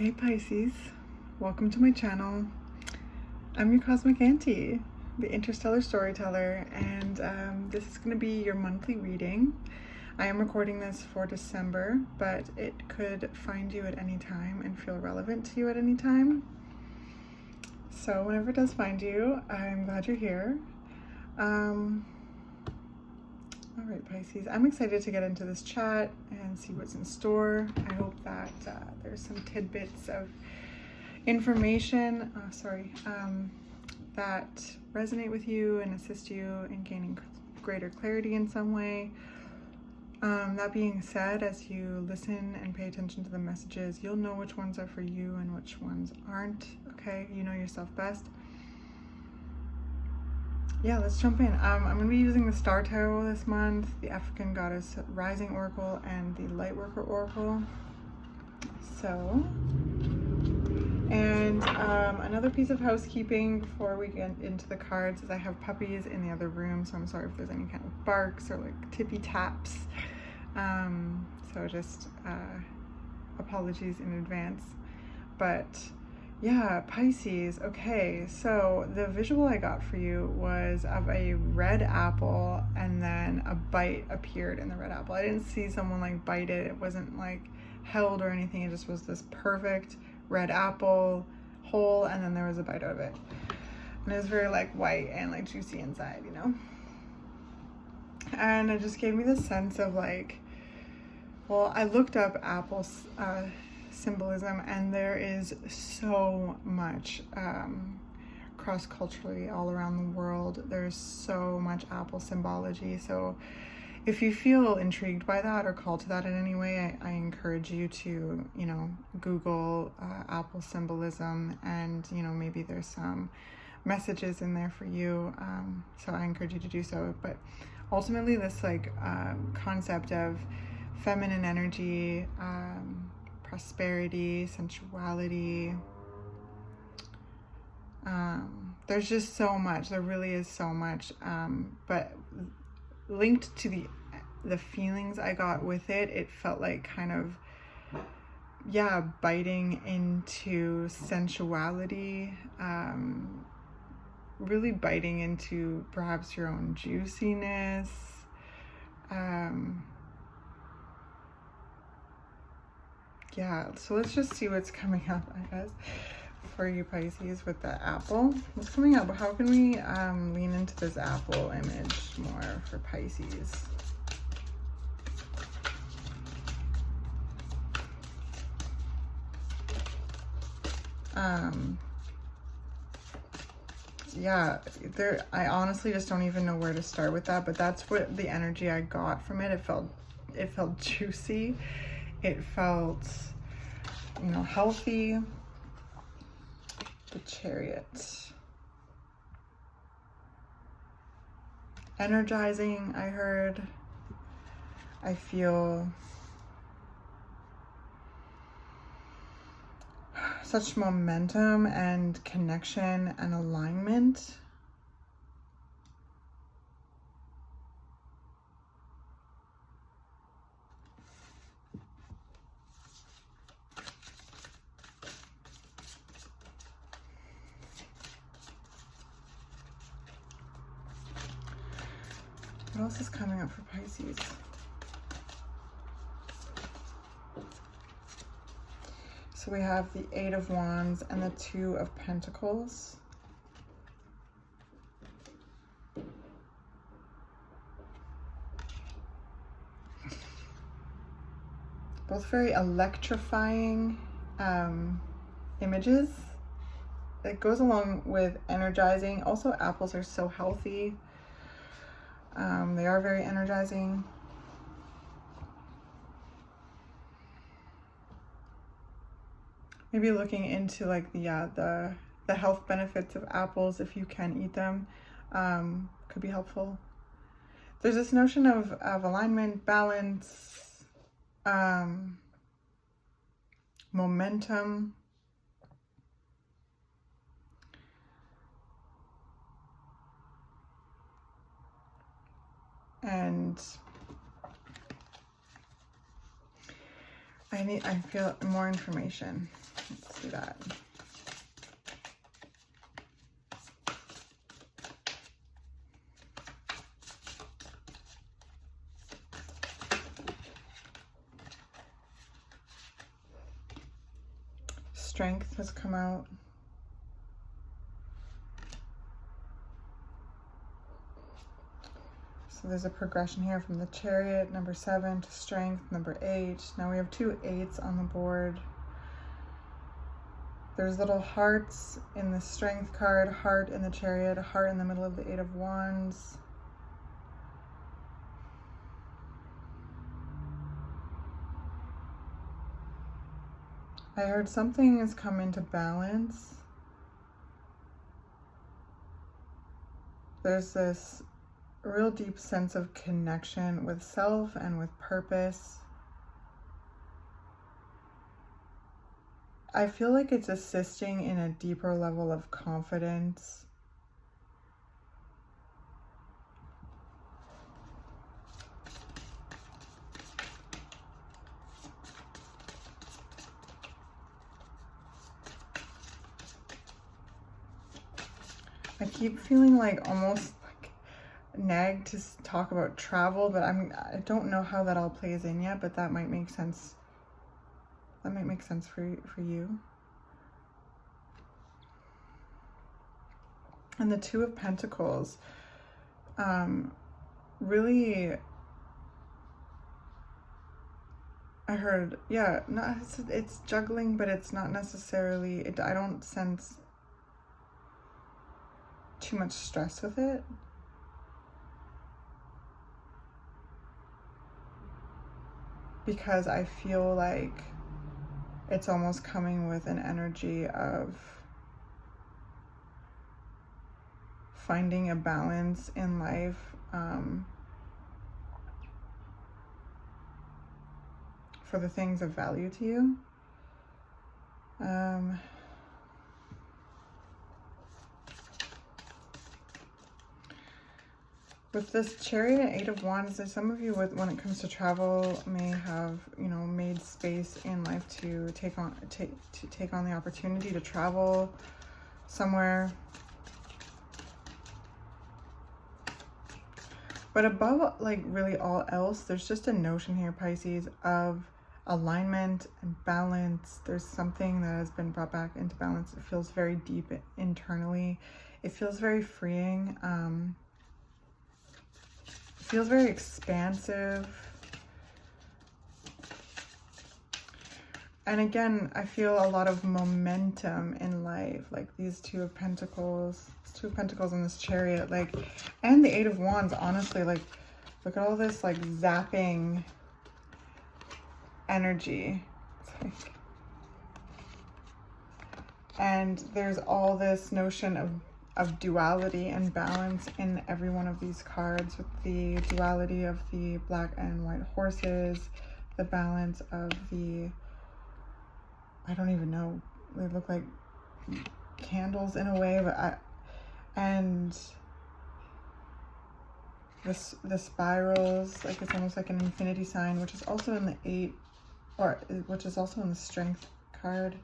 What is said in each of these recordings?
Hey Pisces, welcome to my channel. I'm your Cosmic Auntie, the interstellar storyteller, and this is going to be your monthly reading. I am recording this for December, but it could find you at any time and feel relevant to you at any time. So whenever it does find you, I'm glad you're here. All right, Pisces, I'm excited to get into this chat and see what's in store. I hope that there's some tidbits of information, that resonate with you and assist you in gaining greater clarity in some way. That being said, as you listen and pay attention to the messages, you'll know which ones are for you and which ones aren't, okay? You know yourself best. Yeah, let's jump in. I'm going to be using the Star Tarot this month, the African Goddess Rising Oracle, and the Lightworker Oracle. So, and another piece of housekeeping before we get into the cards is I have puppies in the other room, so I'm sorry if there's any kind of barks or like tippy taps. So just apologies in advance. But yeah, Pisces. Okay, so the visual I got for you was of a red apple, and then a bite appeared in the red apple. I didn't see someone like bite it. It wasn't like held or anything. It just was this perfect red apple whole, and then there was a bite out of it. And it was very like white and like juicy inside, you know? And it just gave me the sense of like, well, I looked up apples, symbolism, and there is so much cross-culturally all around the world. There's so much apple symbology. So if you feel intrigued by that or called to that in any way, I encourage you to, you know, Google apple symbolism, and, you know, maybe there's some messages in there for you. So I encourage you to do so. But ultimately, this like concept of feminine energy, prosperity, sensuality. There's just so much. There really is so much. But linked to the feelings I got with it, it felt like kind of, yeah, biting into sensuality, really biting into perhaps your own juiciness. Yeah, so let's just see what's coming up, I guess, for you Pisces with the apple. What's coming up? How can we lean into this apple image more for Pisces? Yeah, I honestly just don't even know where to start with that, but that's what the energy I got from it. It felt juicy. It felt, you know, healthy. The Chariot. Energizing, I heard. I feel such momentum and connection and alignment. What else is coming up for Pisces? So we have the Eight of Wands and the Two of Pentacles. Both very electrifying images. It goes along with energizing. Also, apples are so healthy. They are very energizing. Maybe looking into like the health benefits of apples, if you can eat them, could be helpful. There's this notion of alignment, balance, momentum. And I feel more information. Let's do that. Strength has come out. So there's a progression here from the Chariot, number 7, to Strength, number 8. Now we have 2 8s on the board. There's little hearts in the Strength card, heart in the Chariot, a heart in the middle of the 8 of Wands. I heard something has come into balance. There's this real deep sense of connection with self and with purpose. I feel like it's assisting in a deeper level of confidence. I keep feeling like almost like nagged to talk about travel, but I don't know how that all plays in yet, but that might make sense. That might make sense for you. And the 2 of Pentacles, really, I heard, yeah, not, it's juggling, but it's not necessarily, I don't sense too much stress with it. Because I feel like it's almost coming with an energy of finding a balance in life, for the things of value to you. With this Chariot and 8 of Wands, there's some of you when it comes to travel may have, you know, made space in life to take on the opportunity to travel somewhere. But above, like, really all else, there's just a notion here, Pisces, of alignment and balance. There's something that has been brought back into balance. It feels very deep internally. It feels very freeing. Feels very expansive. And again, I feel a lot of momentum in life, like these 2 of Pentacles, and this Chariot, like, and the 8 of Wands, honestly, like, look at all this, like, zapping energy. It's like, and there's all this notion of duality and balance in every one of these cards, with the duality of the black and white horses, the balance of the, I don't even know, they look like candles in a way, but and the spirals, like it's almost like an infinity sign, which is also in the 8, or which is also in the Strength card.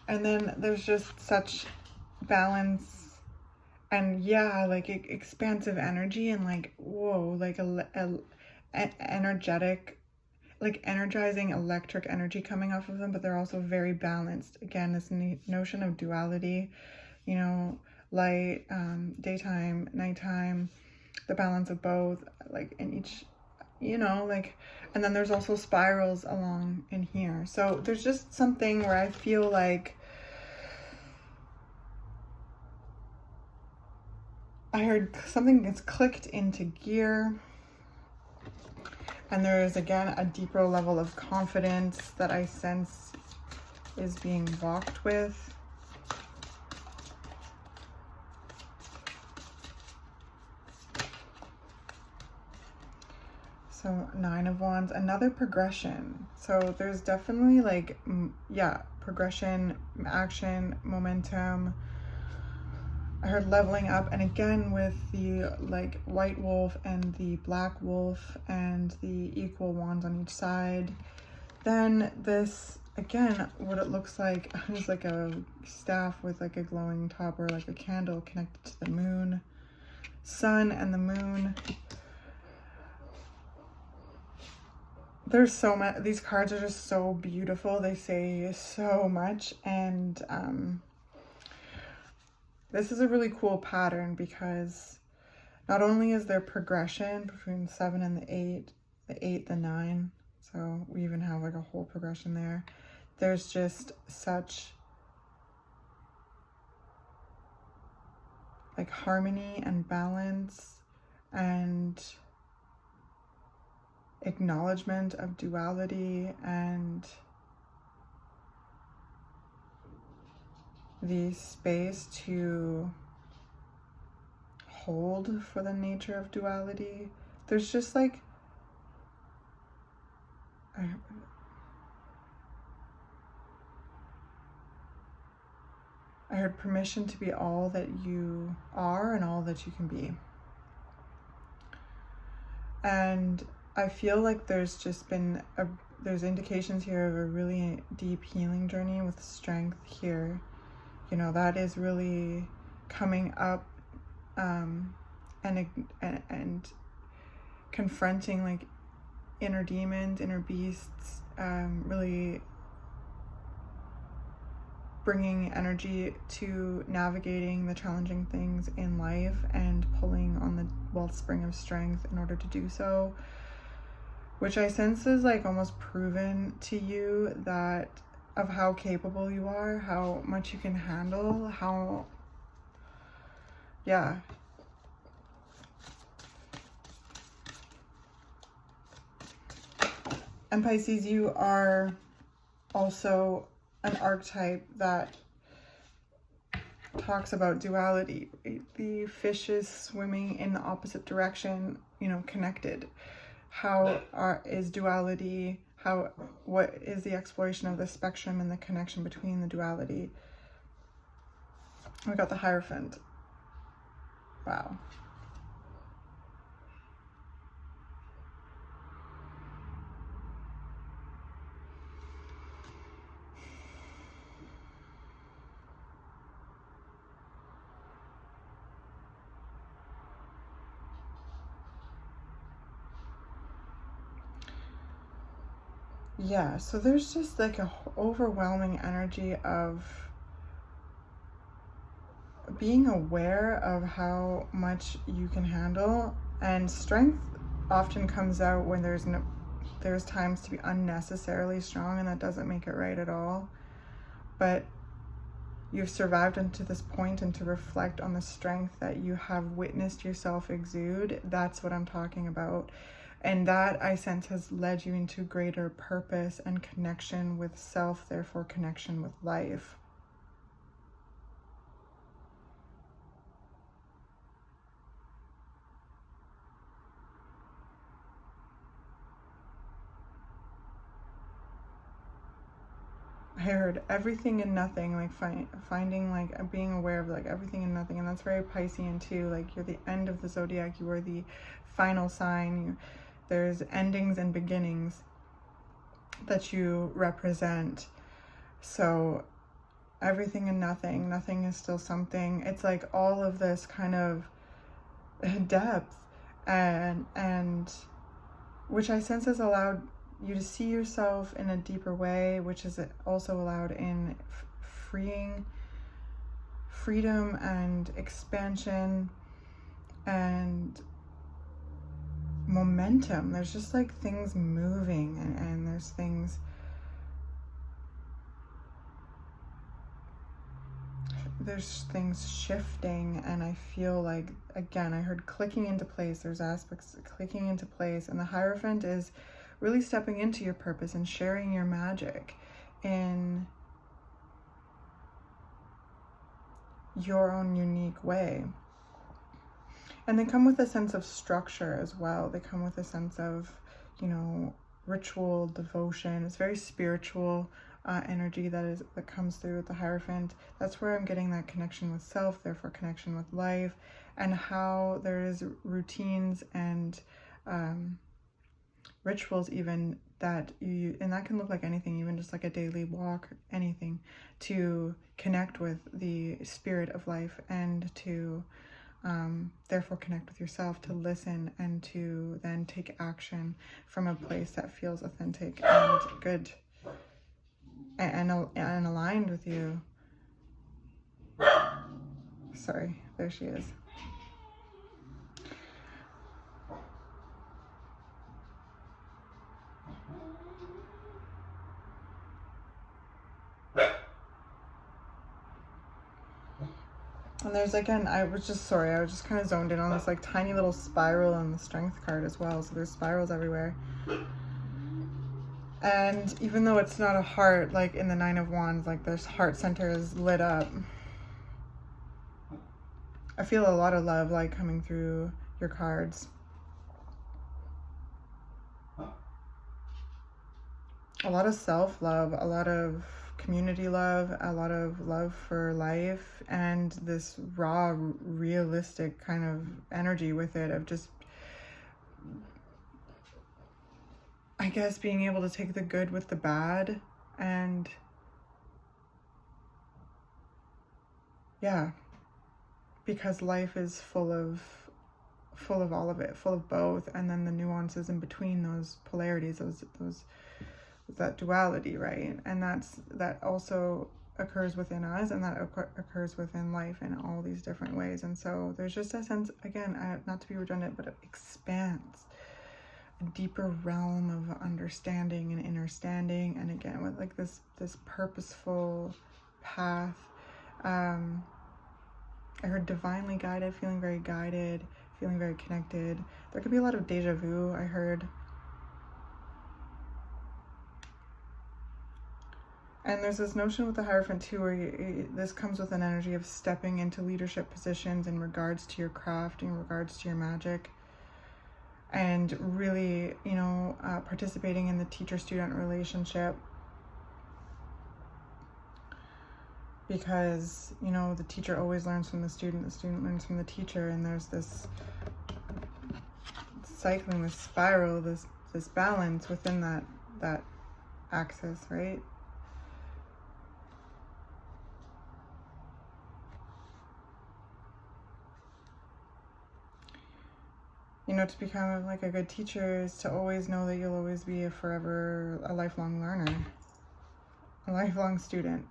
And then there's just such balance and, yeah, like expansive energy and, like, whoa, like energetic, like energizing electric energy coming off of them, but they're also very balanced. Again, this notion of duality, you know, light, daytime, nighttime, the balance of both, like in each, you know, like, and then there's also spirals along in here. So there's just something where I feel like I heard something that's clicked into gear. And there is, again, a deeper level of confidence that I sense is being walked with. So 9 of Wands, another progression. So there's definitely, like, yeah, progression, action, momentum. I heard leveling up, and again with the, like, white wolf and the black wolf and the equal wands on each side. Then this, again, what it looks like is like a staff with like a glowing top, or like a candle connected to the moon, sun and the moon. There's so much, these cards are just so beautiful. They say so much. And this is a really cool pattern, because not only is there progression between the 7 and the 8, the 8, the 9, so we even have like a whole progression there. There's just such like harmony and balance and acknowledgement of duality, and the space to hold for the nature of duality. There's just like, I heard permission to be all that you are and all that you can be. And I feel like there's just been there's indications here of a really deep healing journey with strength here. You know, that is really coming up, and confronting like inner demons, inner beasts, really bringing energy to navigating the challenging things in life and pulling on the wellspring of strength in order to do so, which I sense is like almost proven to you that of how capable you are, how much you can handle, how, yeah. And Pisces, you are also an archetype that talks about duality. The fish is swimming in the opposite direction, you know, connected. How is duality, what is the exploration of the spectrum and the connection between the duality? We got the Hierophant. Wow. Yeah, so there's just like a overwhelming energy of being aware of how much you can handle, and strength often comes out when there's times to be unnecessarily strong, and that doesn't make it right at all. But you've survived into this point, and to reflect on the strength that you have witnessed yourself exude, that's what I'm talking about. And that, I sense, has led you into greater purpose and connection with self, therefore connection with life. I heard everything and nothing, like finding, like being aware of like everything and nothing. And that's very Piscean too. Like, you're the end of the zodiac. You are the final sign. There's endings and beginnings that you represent. So everything and nothing, nothing is still something. It's like all of this kind of depth, and which I sense has allowed you to see yourself in a deeper way, which is also allowed in freedom and expansion and momentum. There's just like things moving, and there's things shifting, and I feel like, again, I heard clicking into place. There's aspects clicking into place, and the Hierophant is really stepping into your purpose and sharing your magic in your own unique way. And they come with a sense of structure as well. They come with a sense of, you know, ritual, devotion. It's very spiritual energy that comes through with the Hierophant. That's where I'm getting that connection with self, therefore connection with life, and how there is routines and rituals even that you, and that can look like anything, even just like a daily walk, anything, to connect with the spirit of life and to therefore connect with yourself, to listen and to then take action from a place that feels authentic and good and aligned with you. Sorry, there she is. And there's, again, I was just kind of zoned in on this like tiny little spiral on the strength card as well. So there's spirals everywhere. And even though it's not a heart, like in the Nine of Wands, like this heart center is lit up. I feel a lot of love like coming through your cards. A lot of self-love, a lot of community love, a lot of love for life, and this raw, realistic kind of energy with it of just, I guess, being able to take the good with the bad. And yeah, because life is full of all of it, full of both, and then the nuances in between those polarities, that duality, right? And that also occurs within us, and that occurs within life in all these different ways. And so there's just a sense, again, not to be redundant, but it expands a deeper realm of understanding and understanding, and again with like this purposeful path. I heard divinely guided, feeling very guided, feeling very connected. There could be a lot of deja vu, I heard. And there's this notion with the Hierophant too, where this comes with an energy of stepping into leadership positions in regards to your craft, in regards to your magic, and really, you know, participating in the teacher-student relationship. Because, you know, the teacher always learns from the student learns from the teacher, and there's this cycling, this spiral, this balance within that axis, right? You know, to become like a good teacher is to always know that you'll always be a lifelong learner, a lifelong student.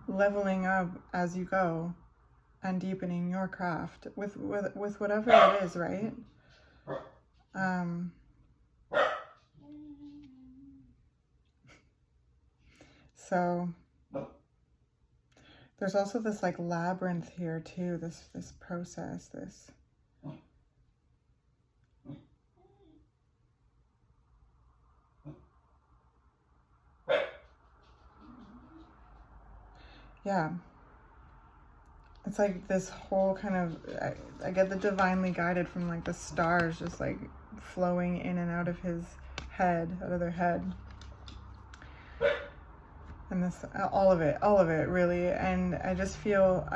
Leveling up as you go and deepening your craft with whatever it is, right? So there's also this like labyrinth here too, this process, this yeah. It's like this whole kind of, I get the divinely guided from like the stars just like flowing in and out of his head, out of their head. And this, all of it really. And I feel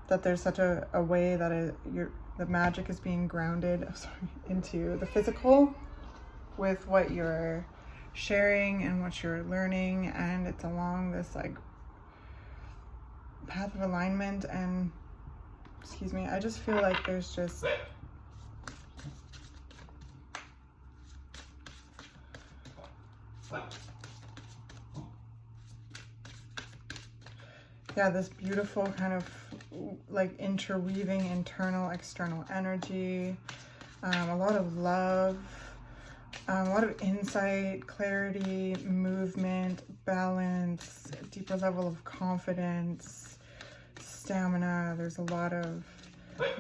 that there's such a way that the magic is being grounded into the physical with what you're sharing and what you're learning, and it's along this like path of alignment. And excuse me, I just feel like there's just this beautiful kind of like interweaving internal external energy, a lot of love, a lot of insight, clarity, movement, balance, a deeper level of confidence, stamina. There's a lot of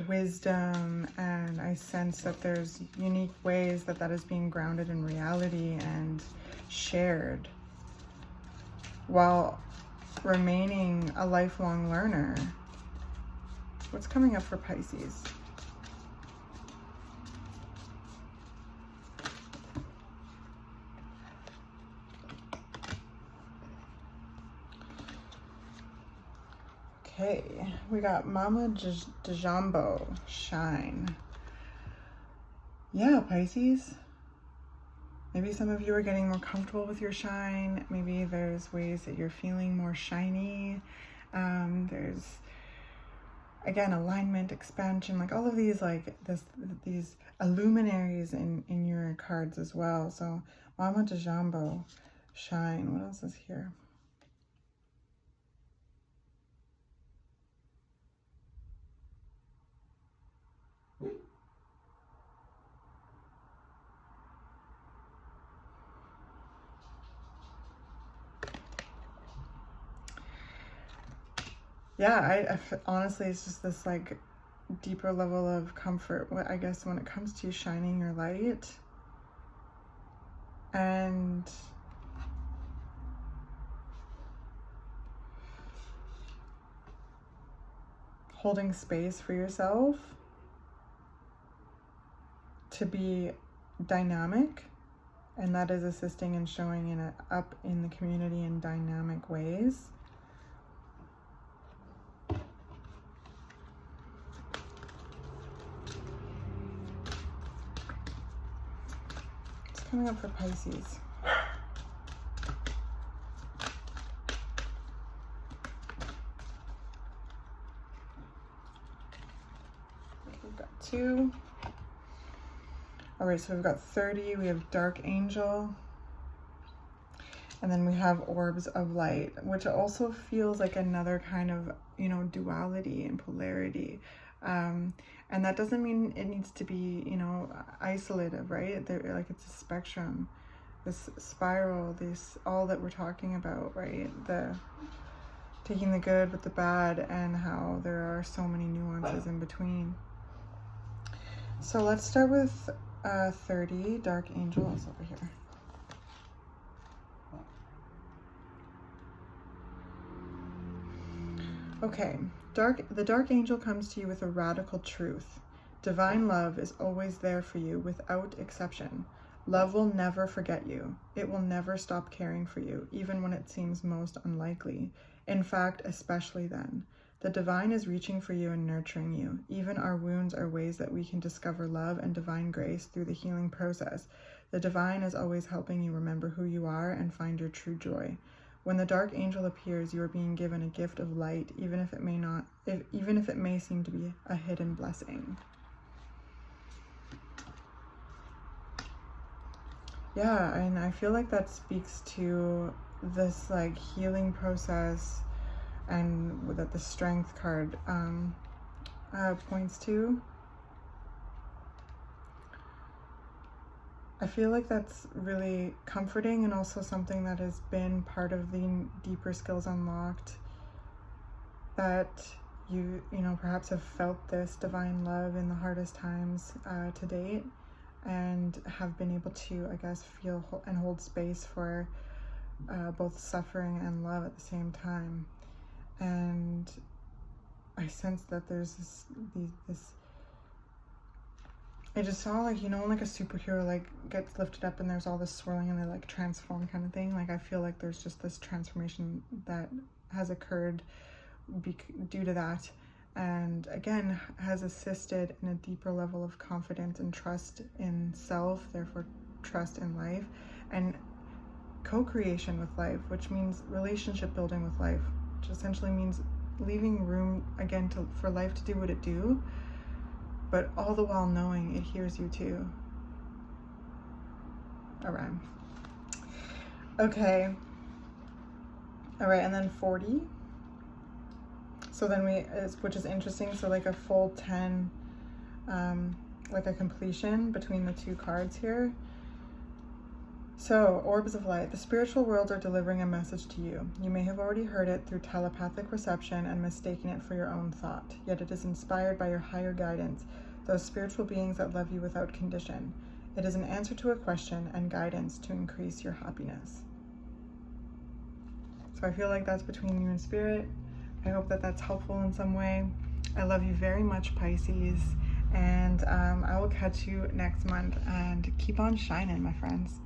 wisdom, and I sense that there's unique ways that is being grounded in reality and shared while remaining a lifelong learner. What's coming up for Pisces? Okay, we got Mama Djambo, shine. Yeah, Pisces. Maybe some of you are getting more comfortable with your shine. Maybe there's ways that you're feeling more shiny. There's, again, alignment, expansion, like all of these, like these illuminaries in your cards as well. So Mama Djambo, shine. What else is here? Yeah, honestly, it's just this like deeper level of comfort, I guess, when it comes to shining your light and holding space for yourself to be dynamic, and that is assisting and showing in up in the community in dynamic ways. It's coming up for Pisces. We've got 2. All right, so we've got 30, we have Dark Angel, and then we have Orbs of Light, which also feels like another kind of, you know, duality and polarity. And that doesn't mean it needs to be, you know, isolated, right? Like it's a spectrum, this spiral, this, all that we're talking about, right? The taking the good with the bad and how there are so many nuances in between. So let's start with 30, Dark Angel is over here. Okay, the Dark Angel comes to you with a radical truth. Divine love is always there for you without exception. Love will never forget you. It will never stop caring for you, even when it seems most unlikely. In fact, especially then. The divine is reaching for you and nurturing you. Even our wounds are ways that we can discover love and divine grace through the healing process. The divine is always helping you remember who you are and find your true joy. When the Dark Angel appears, you are being given a gift of light, even if it may seem to be a hidden blessing. Yeah, and I feel like that speaks to this like healing process, and that the Strength card points to. I feel like that's really comforting, and also something that has been part of the deeper skills unlocked, that you know, perhaps have felt this divine love in the hardest times to date, and have been able to, I guess, feel and hold space for both suffering and love at the same time. And I sense that there's this I just saw, like, you know, like a superhero like gets lifted up and there's all this swirling and they like transform kind of thing. Like I feel like there's just this transformation that has occurred due to that, and again has assisted in a deeper level of confidence and trust in self, therefore trust in life, and co-creation with life, which means relationship building with life, which essentially means leaving room again for life to do what it do, but all the while knowing it hears you too. All right. Okay. All right, and then 40. So then which is interesting. So like a full 10, like a completion between the two cards here. So, Orbs of Light. The spiritual worlds are delivering a message to you. You may have already heard it through telepathic reception and mistaken it for your own thought, yet it is inspired by your higher guidance, those spiritual beings that love you without condition. It is an answer to a question and guidance to increase your happiness. So I feel like that's between you and Spirit. I hope that that's helpful in some way. I love you very much, Pisces, and I will catch you next month, and keep on shining, my friends.